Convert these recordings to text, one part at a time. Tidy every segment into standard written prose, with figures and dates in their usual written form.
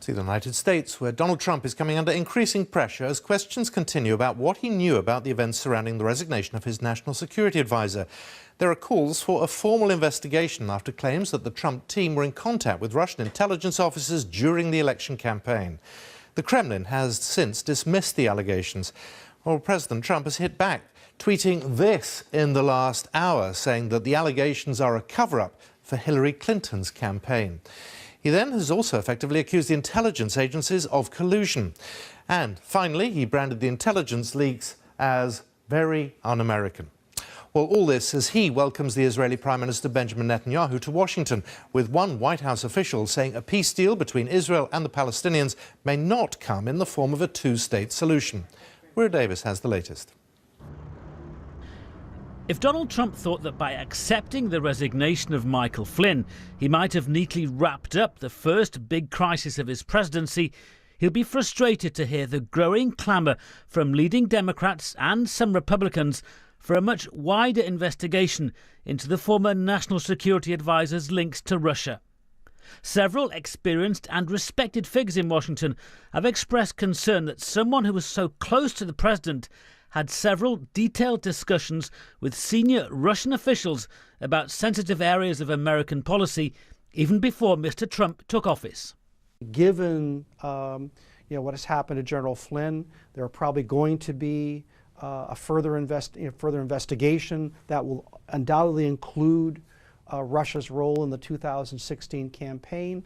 To the United States, where Donald Trump is coming under increasing pressure as questions continue about what he knew about the events surrounding the resignation of his national security advisor. There are calls for a formal investigation after claims that the Trump team were in contact with Russian intelligence officers during the election campaign. The Kremlin has since dismissed the allegations. Well, President Trump has hit back, tweeting this in the last hour, saying that the allegations are a cover-up for Hillary Clinton's campaign. He then has also effectively accused the intelligence agencies of collusion. And finally, he branded the intelligence leaks as very un-American. Well, all this as he welcomes the Israeli Prime Minister Benjamin Netanyahu to Washington, with one White House official saying a peace deal between Israel and the Palestinians may not come in the form of a two-state solution. Will Davis has the latest. If Donald Trump thought that by accepting the resignation of Michael Flynn, he might have neatly wrapped up the first big crisis of his presidency, he'll be frustrated to hear the growing clamour from leading Democrats and some Republicans for a much wider investigation into the former National Security Advisor's links to Russia. Several experienced and respected figures in Washington have expressed concern that someone who was so close to the president had several detailed discussions with senior Russian officials about sensitive areas of American policy even before Mr. Trump took office. Given what has happened to General Flynn, there are probably going to be a further investigation that will undoubtedly include Russia's role in the 2016 campaign.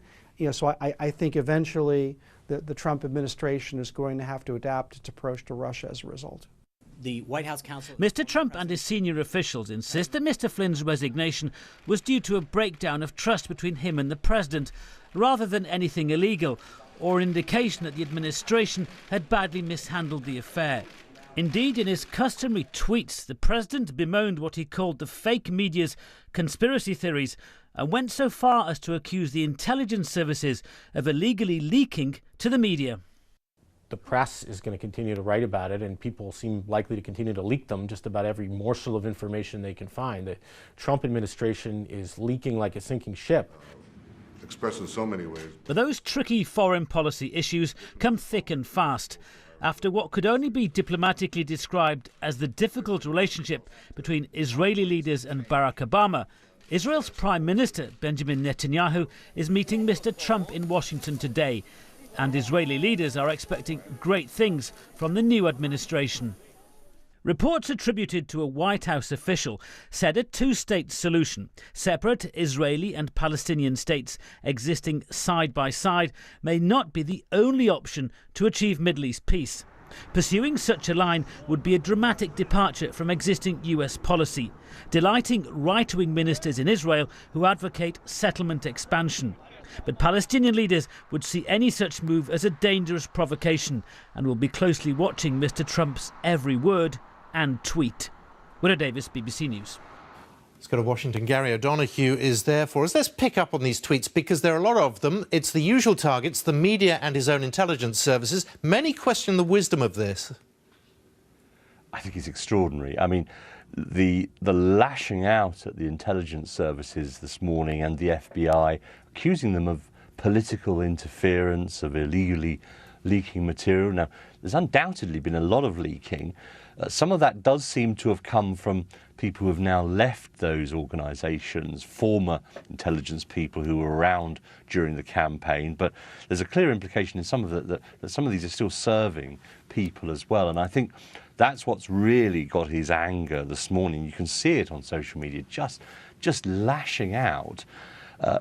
So I think eventually the Trump administration is going to have to adapt its approach to Russia as a result. The White House counsel... Mr. Trump and his senior officials insist that Mr. Flynn's resignation was due to a breakdown of trust between him and the president, rather than anything illegal, or an indication that the administration had badly mishandled the affair. Indeed, in his customary tweets, the president bemoaned what he called the fake media's conspiracy theories and went so far as to accuse the intelligence services of illegally leaking to the media. The press is going to continue to write about it, and people seem likely to continue to leak them, just about every morsel of information they can find. The Trump administration is leaking like a sinking ship. Expressed in so many ways. But those tricky foreign policy issues come thick and fast. After what could only be diplomatically described as the difficult relationship between Israeli leaders and Barack Obama, Israel's Prime Minister Benjamin Netanyahu is meeting Mr. Trump in Washington today, and Israeli leaders are expecting great things from the new administration. Reports attributed to a White House official said a two-state solution, separate Israeli and Palestinian states existing side by side, may not be the only option to achieve Middle East peace. Pursuing such a line would be a dramatic departure from existing US policy, delighting right-wing ministers in Israel who advocate settlement expansion. But Palestinian leaders would see any such move as a dangerous provocation and will be closely watching Mr. Trump's every word and tweet. Will Davis, BBC News. Let's go to Washington. Gary O'Donoghue is there for us. Let's pick up on these tweets because there are a lot of them. It's the usual targets, the media and his own intelligence services. Many question the wisdom of this. I think it's extraordinary. I mean, the lashing out at the intelligence services this morning and the FBI, accusing them of political interference, of illegally leaking material. Now, there's undoubtedly been a lot of leaking. Some of that does seem to have come from people who have now left those organisations, former intelligence people who were around during the campaign. But there's a clear implication in some of it that some of these are still serving people as well. And I think that's what's really got his anger this morning. You can see it on social media, just lashing out.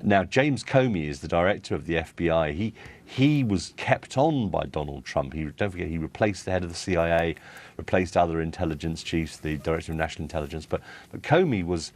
Now, James Comey is the director of the FBI. He was kept on by Donald Trump. Don't forget, he replaced the head of the CIA, replaced other intelligence chiefs, the director of national intelligence. But Comey was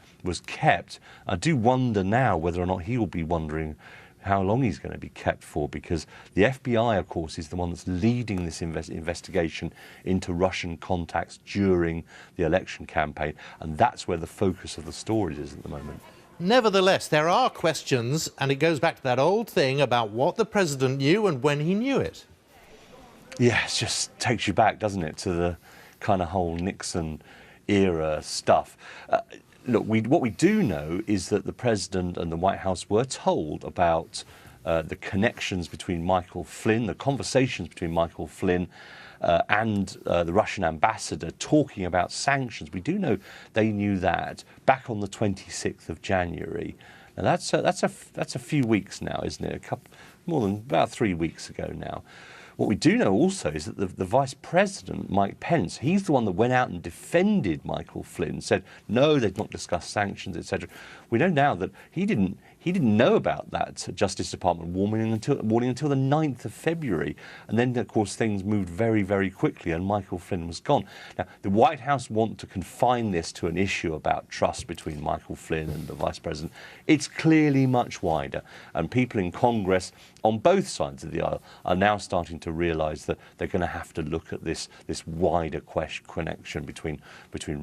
kept. I do wonder now whether or not he will be wondering how long he's going to be kept for, because the FBI, of course, is the one that's leading this investigation into Russian contacts during the election campaign. And that's where the focus of the story is at the moment. Nevertheless, there are questions, and it goes back to that old thing about what the president knew and when he knew it. Yeah, it just takes you back, doesn't it, to the kind of whole Nixon era stuff. Look, what we do know is that the president and the White House were told about the connections between Michael Flynn, the conversations between Michael Flynn and the Russian ambassador talking about sanctions. We do know they knew that back on the 26th of January. Now that's a few weeks now, isn't it? More than about 3 weeks ago now. What we do know also is that the Vice President, Mike Pence, he's the one that went out and defended Michael Flynn, said, no, they've not discussed sanctions, etc. We know now that he didn't know about that Justice Department warning until the 9th of February. And then, of course, things moved very, very quickly and Michael Flynn was gone. Now, the White House want to confine this to an issue about trust between Michael Flynn and the Vice President. It's clearly much wider. And people in Congress on both sides of the aisle are now starting to realise that they're going to have to look at this wider connection between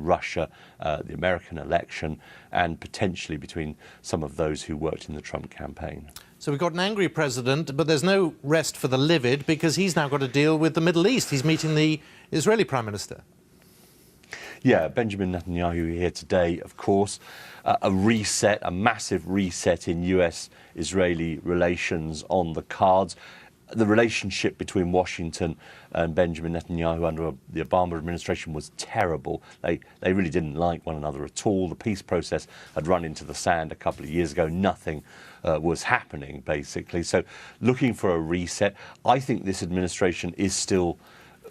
Russia, the American election, and potentially between some of those who worked in the Trump campaign. So we've got an angry president, but there's no rest for the livid because he's now got to deal with the Middle East. He's meeting the Israeli Prime Minister. Yeah, Benjamin Netanyahu here today, of course. A massive reset in US-Israeli relations on the cards. The relationship between Washington and Benjamin Netanyahu under the Obama administration was terrible. They really didn't like one another at all. The peace process had run into the sand a couple of years ago. Nothing was happening, basically. So looking for a reset. I think this administration is still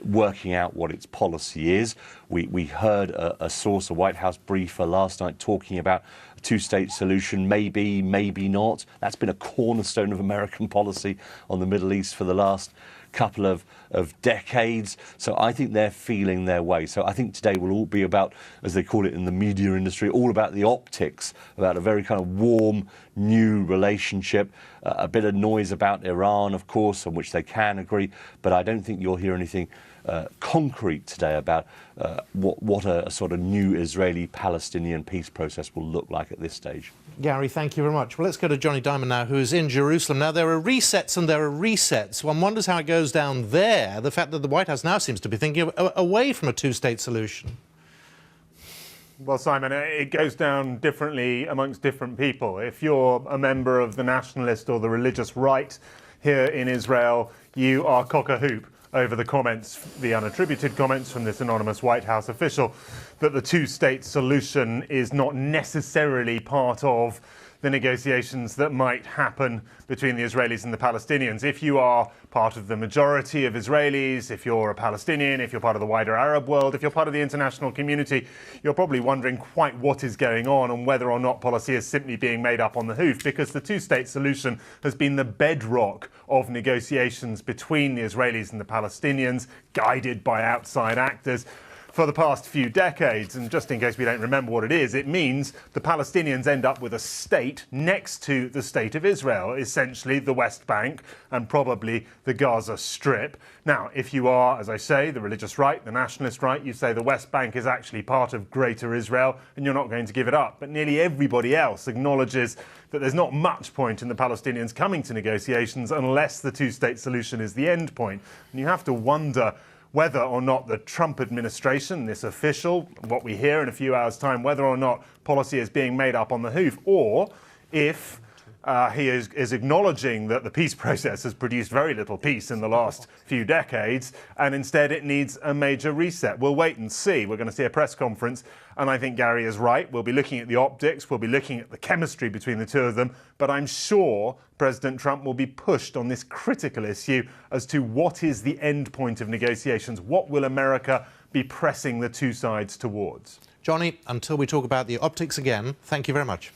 working out what its policy is. We heard a source, a White House briefer last night talking about a two-state solution, maybe, maybe not. That's been a cornerstone of American policy on the Middle East for the last couple of decades. So I think they're feeling their way. So I think today will all be about, as they call it in the media industry, all about the optics, about a very kind of warm, new relationship. A bit of noise about Iran, of course, on which they can agree. But I don't think you'll hear anything concrete today about what a sort of new Israeli-Palestinian peace process will look like at this stage. Gary, thank you very much. Well, let's go to Johnny Diamond now, who's in Jerusalem. Now, there are resets and there are resets. One wonders how it goes down there, the fact that the White House now seems to be thinking away from a two-state solution. Well, Simon, it goes down differently amongst different people. If you're a member of the nationalist or the religious right here in Israel, you are cock-a-hoop over the comments, the unattributed comments from this anonymous White House official, that the two-state solution is not necessarily part of the negotiations that might happen between the Israelis and the Palestinians. If you are part of the majority of Israelis, if you're a Palestinian, if you're part of the wider Arab world, if you're part of the international community, you're probably wondering quite what is going on and whether or not policy is simply being made up on the hoof, because the two-state solution has been the bedrock of negotiations between the Israelis and the Palestinians, guided by outside actors for the past few decades. And just in case we don't remember what it is, it means the Palestinians end up with a state next to the state of Israel, essentially the West Bank and probably the Gaza Strip. Now, if you are, as I say, the religious right, the nationalist right, you say the West Bank is actually part of Greater Israel and you're not going to give it up. But nearly everybody else acknowledges that there's not much point in the Palestinians coming to negotiations unless the two-state solution is the end point. And you have to wonder whether or not the Trump administration, this official, what we hear in a few hours' time, whether or not policy is being made up on the hoof, or if he is acknowledging that the peace process has produced very little peace in the last few decades, and instead it needs a major reset. We'll wait and see. We're going to see a press conference, and I think Gary is right. We'll be looking at the optics, we'll be looking at the chemistry between the two of them, but I'm sure President Trump will be pushed on this critical issue as to what is the end point of negotiations. What will America be pressing the two sides towards? Johnny, until we talk about the optics again, thank you very much.